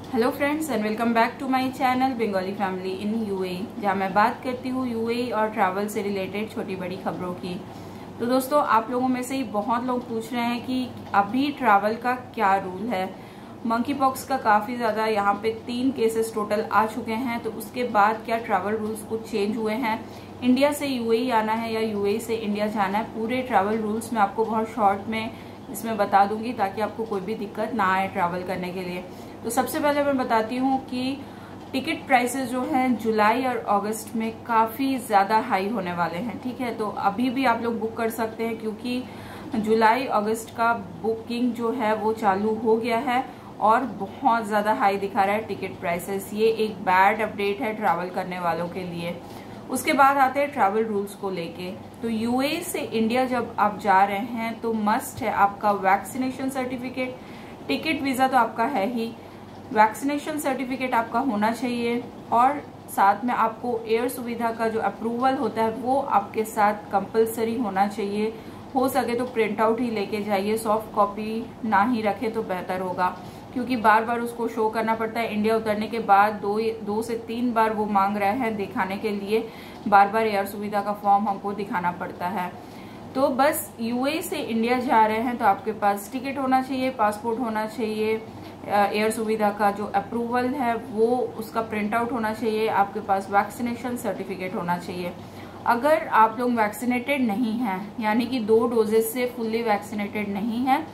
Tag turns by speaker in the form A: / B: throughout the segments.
A: Hello friends and welcome back to my channel Bengali family in UAE, जहां मैं बात करती हूँ यूएई और ट्रैवल से रिलेटेड छोटी बड़ी खबरों की। तो दोस्तों, आप लोगों में से ही बहुत लोग पूछ रहे हैं कि अभी ट्रैवल का क्या रूल है। मंकी पॉक्स का काफी ज्यादा यहाँ पे 3 केसेस टोटल आ चुके हैं, तो उसके बाद क्या ट्रैवल रूल्स कुछ चेंज हुए हैं। इंडिया से यूएई आना है या यूएई से इंडिया जाना है, पूरे ट्रैवल रूल्स मैं आपको बहुत शॉर्ट में इसमें बता दूंगी ताकि आपको कोई भी दिक्कत ना आए ट्रैवल करने के लिए। तो सबसे पहले मैं बताती हूँ कि टिकट प्राइसेस जो हैं जुलाई और अगस्त में काफी ज्यादा हाई होने वाले हैं। ठीक है, तो अभी भी आप लोग बुक कर सकते हैं क्योंकि जुलाई अगस्त का बुकिंग जो है वो चालू हो गया है और बहुत ज्यादा हाई दिखा रहा है टिकट प्राइसेस। ये एक बैड अपडेट है ट्रैवल करने वालों के लिए। उसके बाद आते हैं ट्रैवल रूल्स को लेके। तो यूएई से इंडिया जब आप जा रहे हैं तो मस्ट है आपका वैक्सीनेशन सर्टिफिकेट। टिकट वीजा तो आपका है ही, वैक्सीनेशन सर्टिफिकेट आपका होना चाहिए और साथ में आपको एयर सुविधा का जो अप्रूवल होता है वो आपके साथ कंपलसरी होना चाहिए। हो सके तो प्रिंट आउट ही लेके जाइए, सॉफ्ट कॉपी ना ही रखे तो बेहतर होगा क्योंकि बार बार उसको शो करना पड़ता है। इंडिया उतरने के बाद दो से तीन बार वो मांग रहे हैं दिखाने के लिए, बार बार एयर सुविधा का फॉर्म हमको दिखाना पड़ता है। तो बस यूएई से इंडिया जा रहे हैं तो आपके पास टिकट होना चाहिए, पासपोर्ट होना चाहिए, एयर सुविधा का जो अप्रूवल है वो उसका प्रिंट आउट होना चाहिए, आपके पास वैक्सीनेशन सर्टिफिकेट होना चाहिए। अगर आप लोग वैक्सीनेटेड नहीं हैं, यानी कि 2 डोजेस से फुल्ली वैक्सीनेटेड नहीं है,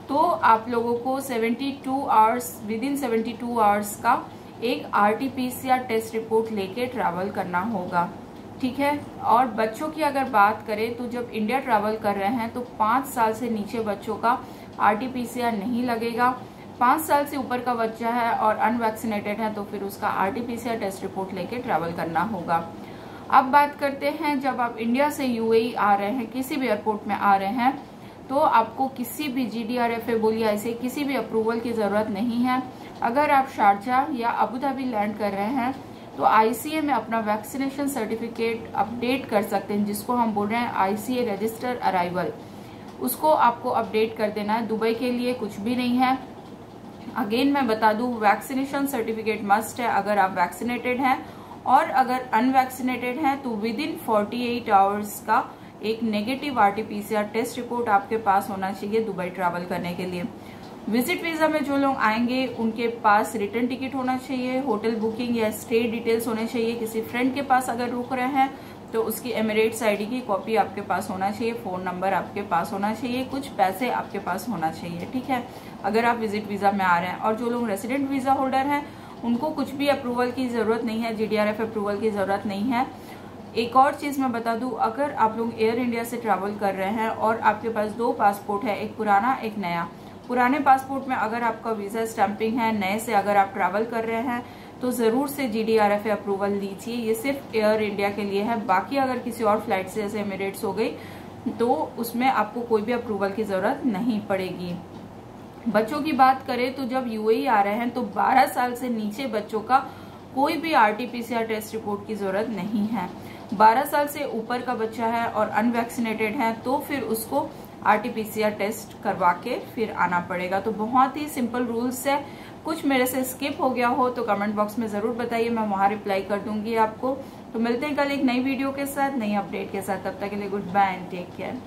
A: तो आप लोगों को 72 आवर्स विदिन 72 आवर्स का एक आरटीपीसीआर टेस्ट रिपोर्ट लेके ट्रैवल करना होगा। ठीक है, और बच्चों की अगर बात करें तो जब इंडिया ट्रैवल कर रहे हैं तो 5 साल से नीचे बच्चों का आरटीपीसीआर नहीं लगेगा। 5 साल से ऊपर का बच्चा है और अनवैक्सीनेटेड है तो फिर उसका आरटीपीसीआर टेस्ट रिपोर्ट लेके ट्रैवल करना होगा। अब बात करते हैं, जब आप इंडिया से यूएई आ रहे हैं, किसी भी एयरपोर्ट में आ रहे हैं, तो आपको किसी भी जीडीआरएफए बोलिए ऐसे किसी भी अप्रूवल की जरूरत नहीं है। अगर आप शारजा या अबू धाबी लैंड कर रहे हैं तो आईसीए में अपना वैक्सीनेशन सर्टिफिकेट अपडेट कर सकते हैं, जिसको हम बोल रहे हैं आईसीए रजिस्टर अराइवल। उसको आपको अपडेट कर देना है। दुबई के लिए कुछ भी नहीं है। अगेन मैं बता दूं, वैक्सीनेशन सर्टिफिकेट मस्ट है अगर आप वैक्सीनेटेड हैं, और अगर अनवैक्सीनेटेड हैं तो विदिन 48 आवर्स का एक नेगेटिव आरटीपीसीआर टेस्ट रिपोर्ट आपके पास होना चाहिए दुबई ट्रैवल करने के लिए। विजिट वीजा में जो लोग आएंगे उनके पास रिटर्न टिकट होना चाहिए, होटल बुकिंग या स्टे डिटेल्स होने चाहिए। किसी फ्रेंड के पास अगर रुक रहे हैं तो उसकी एमिरेट्स आईडी की कॉपी आपके पास होना चाहिए, फोन नंबर आपके पास होना चाहिए, कुछ पैसे आपके पास होना चाहिए। ठीक है, अगर आप विजिट वीजा में आ रहे हैं। और जो लोग रेसिडेंट वीजा होल्डर हैं उनको कुछ भी अप्रूवल की जरूरत नहीं है, जीडीआरएफ अप्रूवल की जरूरत नहीं है। एक और चीज मैं बता दूं, अगर आप लोग एयर इंडिया से ट्रैवल कर रहे हैं और आपके पास 2 पासपोर्ट है, एक पुराना एक नया, पुराने पासपोर्ट में अगर आपका वीजा स्टैंपिंग है, नए से अगर आप ट्रैवल कर रहे हैं तो जरूर से जीडीआरएफ अप्रूवल लीजिए। ये सिर्फ एयर इंडिया के लिए है। बाकी अगर किसी और फ्लाइट से जैसे एमिरेट्स हो गई तो उसमें आपको कोई भी अप्रूवल की जरूरत नहीं पड़ेगी। बच्चों की बात करें तो जब यूएई आ रहे हैं तो 12 साल से नीचे बच्चों का कोई भी आरटीपीसीआर टेस्ट रिपोर्ट की जरूरत नहीं है। 12 साल से ऊपर का बच्चा है और अनवैक्सीनेटेड है तो फिर उसको आरटीपीसीआर टेस्ट करवा के फिर आना पड़ेगा। तो बहुत ही सिंपल रूल्स है। कुछ मेरे से स्किप हो गया हो तो कमेंट बॉक्स में जरूर बताइए, मैं वहां रिप्लाई कर दूंगी आपको। तो मिलते हैं कल एक नई वीडियो के साथ, नई अपडेट के साथ। तब तक के लिए good bye and take care.